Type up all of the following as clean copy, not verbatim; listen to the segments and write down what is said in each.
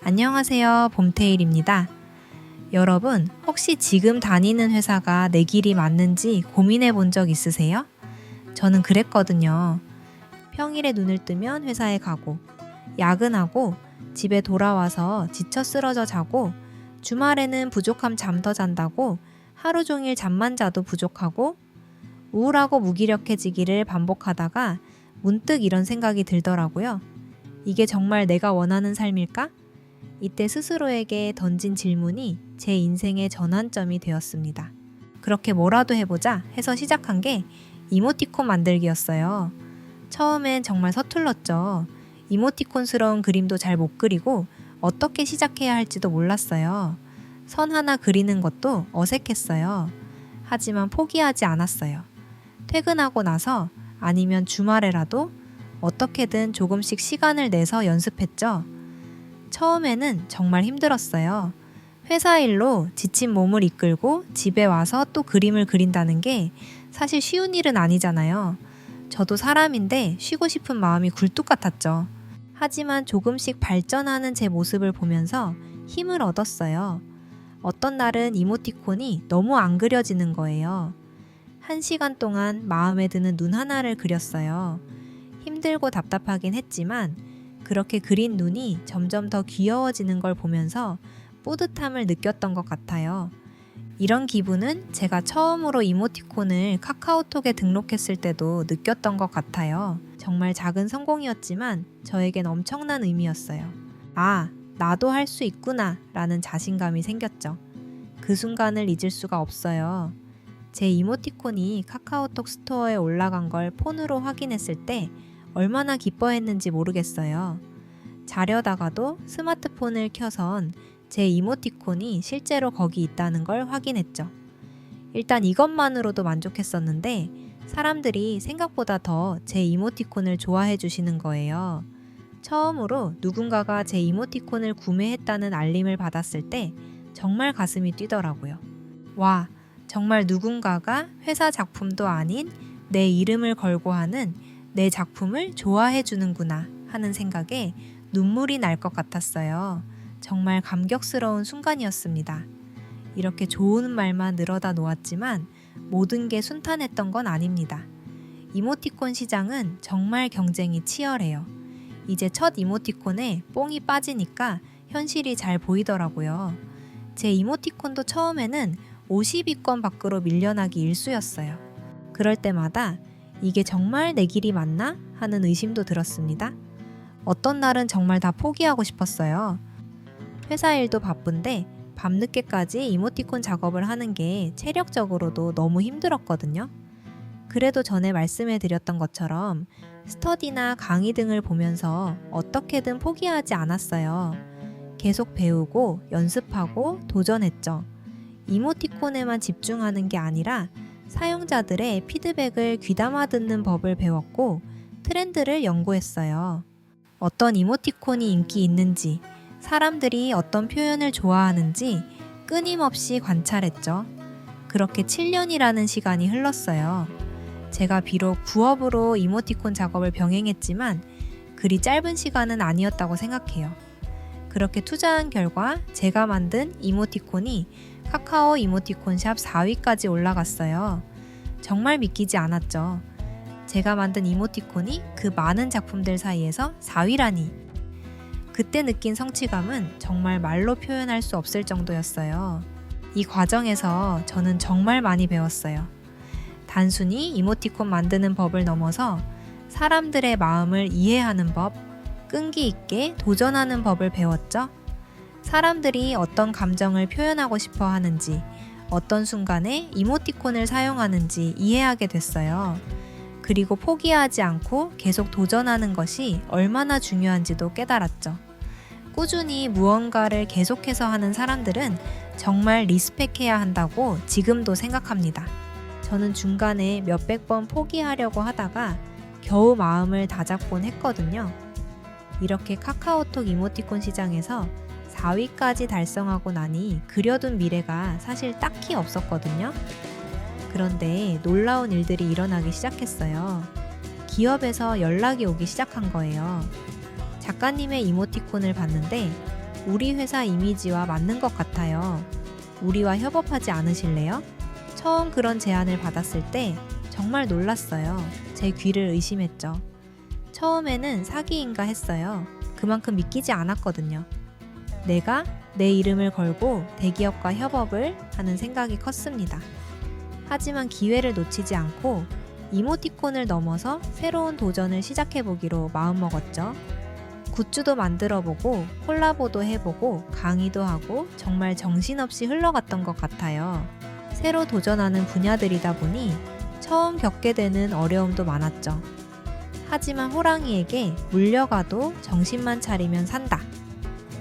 안녕하세요. 봄테일입니다. 여러분, 혹시 지금 다니는 회사가 내 길이 맞는지 고민해 본 적 있으세요? 저는 그랬거든요. 평일에 눈을 뜨면 회사에 가고, 야근하고, 집에 돌아와서 지쳐 쓰러져 자고, 주말에는 부족함 잠 더 잔다고 하루 종일 잠만 자도 부족하고, 우울하고 무기력해지기를 반복하다가 문득 이런 생각이 들더라고요. 이게 정말 내가 원하는 삶일까? 이때 스스로에게 던진 질문이 제 인생의 전환점이 되었습니다. 그렇게 뭐라도 해보자 해서 시작한 게 이모티콘 만들기였어요. 처음엔 정말 서툴렀죠. 이모티콘스러운 그림도 잘 못 그리고 어떻게 시작해야 할지도 몰랐어요. 선 하나 그리는 것도 어색했어요. 하지만 포기하지 않았어요. 퇴근하고 나서 아니면 주말에라도 어떻게든 조금씩 시간을 내서 연습했죠. 처음에는 정말 힘들었어요. 회사 일로 지친 몸을 이끌고 집에 와서 또 그림을 그린다는 게 사실 쉬운 일은 아니잖아요. 저도 사람인데 쉬고 싶은 마음이 굴뚝 같았죠. 하지만 조금씩 발전하는 제 모습을 보면서 힘을 얻었어요. 어떤 날은 이모티콘이 너무 안 그려지는 거예요. 1시간 동안 마음에 드는 눈 하나를 그렸어요. 힘들고 답답하긴 했지만 그렇게 그린 눈이 점점 더 귀여워지는 걸 보면서 뿌듯함을 느꼈던 것 같아요. 이런 기분은 제가 처음으로 이모티콘을 카카오톡에 등록했을 때도 느꼈던 것 같아요. 정말 작은 성공이었지만 저에겐 엄청난 의미였어요. 아, 나도 할 수 있구나 라는 자신감이 생겼죠. 그 순간을 잊을 수가 없어요. 제 이모티콘이 카카오톡 스토어에 올라간 걸 폰으로 확인했을 때 얼마나 기뻐했는지 모르겠어요. 자려다가도 스마트폰을 켜선 제 이모티콘이 실제로 거기 있다는 걸 확인했죠. 일단 이것만으로도 만족했었는데 사람들이 생각보다 더 제 이모티콘을 좋아해 주시는 거예요. 처음으로 누군가가 제 이모티콘을 구매했다는 알림을 받았을 때 정말 가슴이 뛰더라고요. 와, 정말 누군가가 회사 작품도 아닌 내 이름을 걸고 하는 내 작품을 좋아해 주는구나 하는 생각에 눈물이 날 것 같았어요. 정말 감격스러운 순간이었습니다. 이렇게 좋은 말만 늘어다 놓았지만 모든 게 순탄했던 건 아닙니다. 이모티콘 시장은 정말 경쟁이 치열해요. 이제 첫 이모티콘에 뽕이 빠지니까 현실이 잘 보이더라고요. 제 이모티콘도 처음에는 50위권 밖으로 밀려나기 일쑤였어요. 그럴 때마다 이게 정말 내 길이 맞나? 하는 의심도 들었습니다. 어떤 날은 정말 다 포기하고 싶었어요. 회사 일도 바쁜데 밤늦게까지 이모티콘 작업을 하는 게 체력적으로도 너무 힘들었거든요. 그래도 전에 말씀해 드렸던 것처럼 스터디나 강의 등을 보면서 어떻게든 포기하지 않았어요. 계속 배우고 연습하고 도전했죠. 이모티콘에만 집중하는 게 아니라 사용자들의 피드백을 귀담아 듣는 법을 배웠고 트렌드를 연구했어요. 어떤 이모티콘이 인기 있는지, 사람들이 어떤 표현을 좋아하는지 끊임없이 관찰했죠. 그렇게 7년이라는 시간이 흘렀어요. 제가 비록 부업으로 이모티콘 작업을 병행했지만 그리 짧은 시간은 아니었다고 생각해요. 그렇게 투자한 결과 제가 만든 이모티콘이 카카오 이모티콘 샵 4위까지 올라갔어요. 정말 믿기지 않았죠. 제가 만든 이모티콘이 그 많은 작품들 사이에서 4위라니. 그때 느낀 성취감은 정말 말로 표현할 수 없을 정도였어요. 이 과정에서 저는 정말 많이 배웠어요. 단순히 이모티콘 만드는 법을 넘어서 사람들의 마음을 이해하는 법, 끈기 있게 도전하는 법을 배웠죠. 사람들이 어떤 감정을 표현하고 싶어 하는지, 어떤 순간에 이모티콘을 사용하는지 이해하게 됐어요. 그리고 포기하지 않고 계속 도전하는 것이 얼마나 중요한지도 깨달았죠. 꾸준히 무언가를 계속해서 하는 사람들은 정말 리스펙해야 한다고 지금도 생각합니다. 저는 중간에 몇백 번 포기하려고 하다가 겨우 마음을 다잡곤 했거든요. 이렇게 카카오톡 이모티콘 시장에서 4위까지 달성하고 나니 그려둔 미래가 사실 딱히 없었거든요. 그런데 놀라운 일들이 일어나기 시작했어요. 기업에서 연락이 오기 시작한 거예요. 작가님의 이모티콘을 봤는데 우리 회사 이미지와 맞는 것 같아요. 우리와 협업하지 않으실래요? 처음 그런 제안을 받았을 때 정말 놀랐어요. 제 귀를 의심했죠. 처음에는 사기인가 했어요. 그만큼 믿기지 않았거든요. 내가 내 이름을 걸고 대기업과 협업을 하는 생각이 컸습니다. 하지만 기회를 놓치지 않고 이모티콘을 넘어서 새로운 도전을 시작해보기로 마음먹었죠. 굿즈도 만들어보고 콜라보도 해보고 강의도 하고 정말 정신없이 흘러갔던 것 같아요. 새로 도전하는 분야들이다 보니 처음 겪게 되는 어려움도 많았죠. 하지만 호랑이에게 물려가도 정신만 차리면 산다.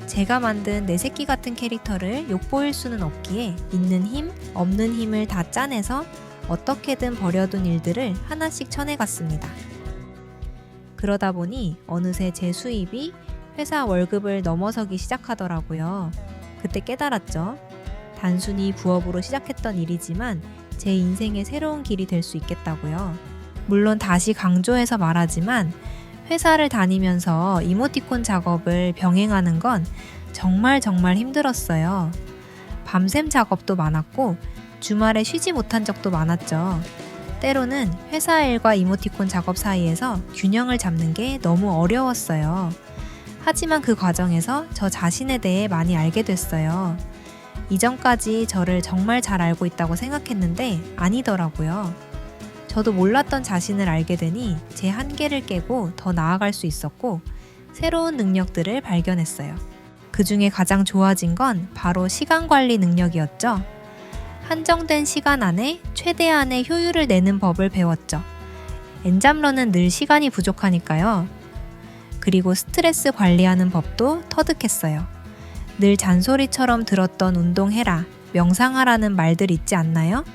제가 만든 내 새끼 같은 캐릭터를 욕보일 수는 없기에 있는 힘, 없는 힘을 다 짜내서 어떻게든 버려둔 일들을 하나씩 쳐내갔습니다. 그러다 보니 어느새 제 수입이 회사 월급을 넘어서기 시작하더라고요. 그때 깨달았죠. 단순히 부업으로 시작했던 일이지만 제 인생의 새로운 길이 될 수 있겠다고요. 물론 다시 강조해서 말하지만 회사를 다니면서 이모티콘 작업을 병행하는 건 정말 힘들었어요. 밤샘 작업도 많았고 주말에 쉬지 못한 적도 많았죠. 때로는 회사 일과 이모티콘 작업 사이에서 균형을 잡는 게 너무 어려웠어요. 하지만 그 과정에서 저 자신에 대해 많이 알게 됐어요. 이전까지 저를 정말 잘 알고 있다고 생각했는데 아니더라고요. 저도 몰랐던 자신을 알게 되니 제 한계를 깨고 더 나아갈 수 있었고 새로운 능력들을 발견했어요. 그 중에 가장 좋아진 건 바로 시간 관리 능력이었죠. 한정된 시간 안에 최대한의 효율을 내는 법을 배웠죠. 엔잡러는 늘 시간이 부족하니까요. 그리고 스트레스 관리하는 법도 터득했어요. 늘 잔소리처럼 들었던 운동해라, 명상하라는 말들 있지 않나요?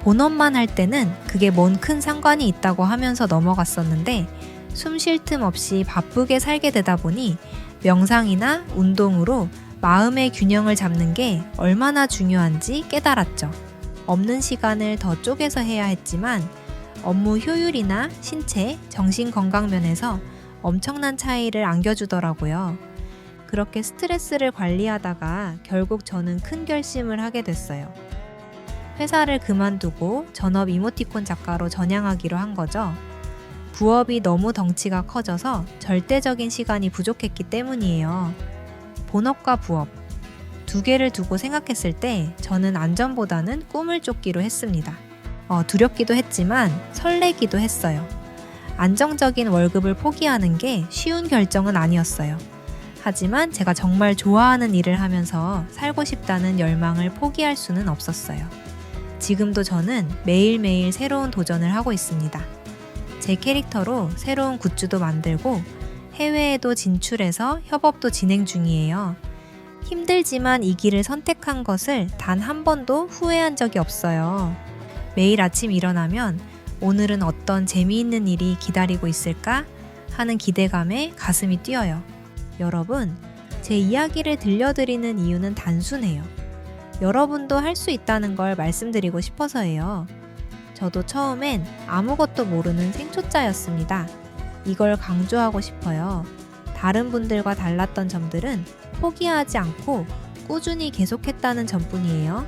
본업만 할 때는 그게 뭔 큰 상관이 있다고 하면서 넘어갔었는데 숨 쉴 틈 없이 바쁘게 살게 되다 보니 명상이나 운동으로 마음의 균형을 잡는 게 얼마나 중요한지 깨달았죠. 없는 시간을 더 쪼개서 해야 했지만 업무 효율이나 신체, 정신 건강 면에서 엄청난 차이를 안겨주더라고요. 그렇게 스트레스를 관리하다가 결국 저는 큰 결심을 하게 됐어요. 회사를 그만두고 전업 이모티콘 작가로 전향하기로 한 거죠. 부업이 너무 덩치가 커져서 절대적인 시간이 부족했기 때문이에요. 본업과 부업, 두 개를 두고 생각했을 때 저는 안전보다는 꿈을 쫓기로 했습니다. 두렵기도 했지만 설레기도 했어요. 안정적인 월급을 포기하는 게 쉬운 결정은 아니었어요. 하지만 제가 정말 좋아하는 일을 하면서 살고 싶다는 열망을 포기할 수는 없었어요. 지금도 저는 매일매일 새로운 도전을 하고 있습니다. 제 캐릭터로 새로운 굿즈도 만들고 해외에도 진출해서 협업도 진행 중이에요. 힘들지만 이 길을 선택한 것을 단 한 번도 후회한 적이 없어요. 매일 아침 일어나면 오늘은 어떤 재미있는 일이 기다리고 있을까 하는 기대감에 가슴이 뛰어요. 여러분, 제 이야기를 들려드리는 이유는 단순해요. 여러분도 할 수 있다는 걸 말씀드리고 싶어서예요. 저도 처음엔 아무것도 모르는 생초짜였습니다. 이걸 강조하고 싶어요. 다른 분들과 달랐던 점들은 포기하지 않고 꾸준히 계속했다는 점뿐이에요.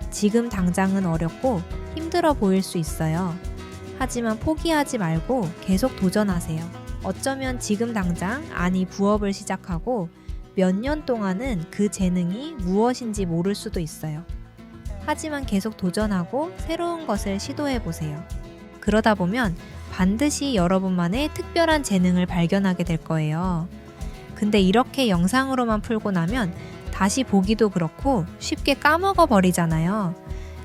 지금 당장은 어렵고 힘들어 보일 수 있어요. 하지만 포기하지 말고 계속 도전하세요. 어쩌면 지금 당장 부업을 시작하고 몇 년 동안은 그 재능이 무엇인지 모를 수도 있어요. 하지만 계속 도전하고 새로운 것을 시도해보세요. 그러다 보면 반드시 여러분만의 특별한 재능을 발견하게 될 거예요. 근데 이렇게 영상으로만 풀고 나면 다시 보기도 그렇고 쉽게 까먹어 버리잖아요.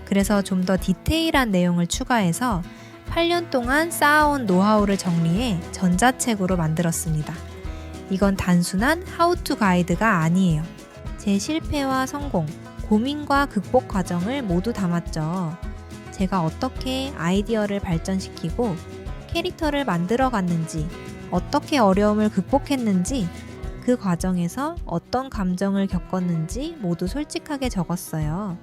그래서 좀 더 디테일한 내용을 추가해서 8년 동안 쌓아온 노하우를 정리해 전자책으로 만들었습니다. 이건 단순한 하우투 가이드가 아니에요. 제 실패와 성공, 고민과 극복 과정을 모두 담았죠. 제가 어떻게 아이디어를 발전시키고 캐릭터를 만들어 갔는지, 어떻게 어려움을 극복했는지, 그 과정에서 어떤 감정을 겪었는지 모두 솔직하게 적었어요.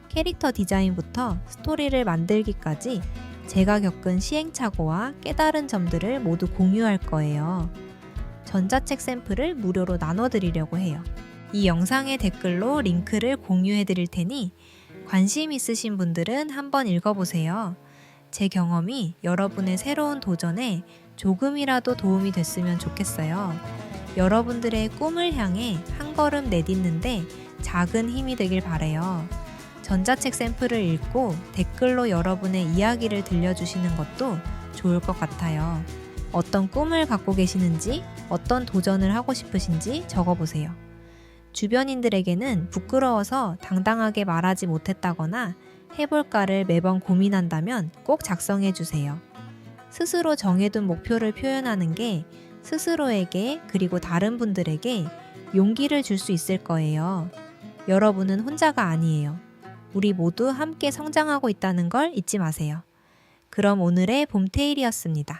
캐릭터 디자인부터 스토리를 만들기까지 제가 겪은 시행착오와 깨달은 점들을 모두 공유할 거예요. 전자책 샘플을 무료로 나눠드리려고 해요. 이 영상의 댓글로 링크를 공유해 드릴 테니 관심 있으신 분들은 한번 읽어보세요. 제 경험이 여러분의 새로운 도전에 조금이라도 도움이 됐으면 좋겠어요. 여러분들의 꿈을 향해 한 걸음 내딛는데 작은 힘이 되길 바래요. 전자책 샘플을 읽고 댓글로 여러분의 이야기를 들려주시는 것도 좋을 것 같아요. 어떤 꿈을 갖고 계시는지, 어떤 도전을 하고 싶으신지 적어보세요. 주변인들에게는 부끄러워서 당당하게 말하지 못했다거나 해볼까를 매번 고민한다면 꼭 작성해 주세요. 스스로 정해둔 목표를 표현하는 게 스스로에게 그리고 다른 분들에게 용기를 줄 수 있을 거예요. 여러분은 혼자가 아니에요. 우리 모두 함께 성장하고 있다는 걸 잊지 마세요. 그럼 오늘의 봄테일이었습니다.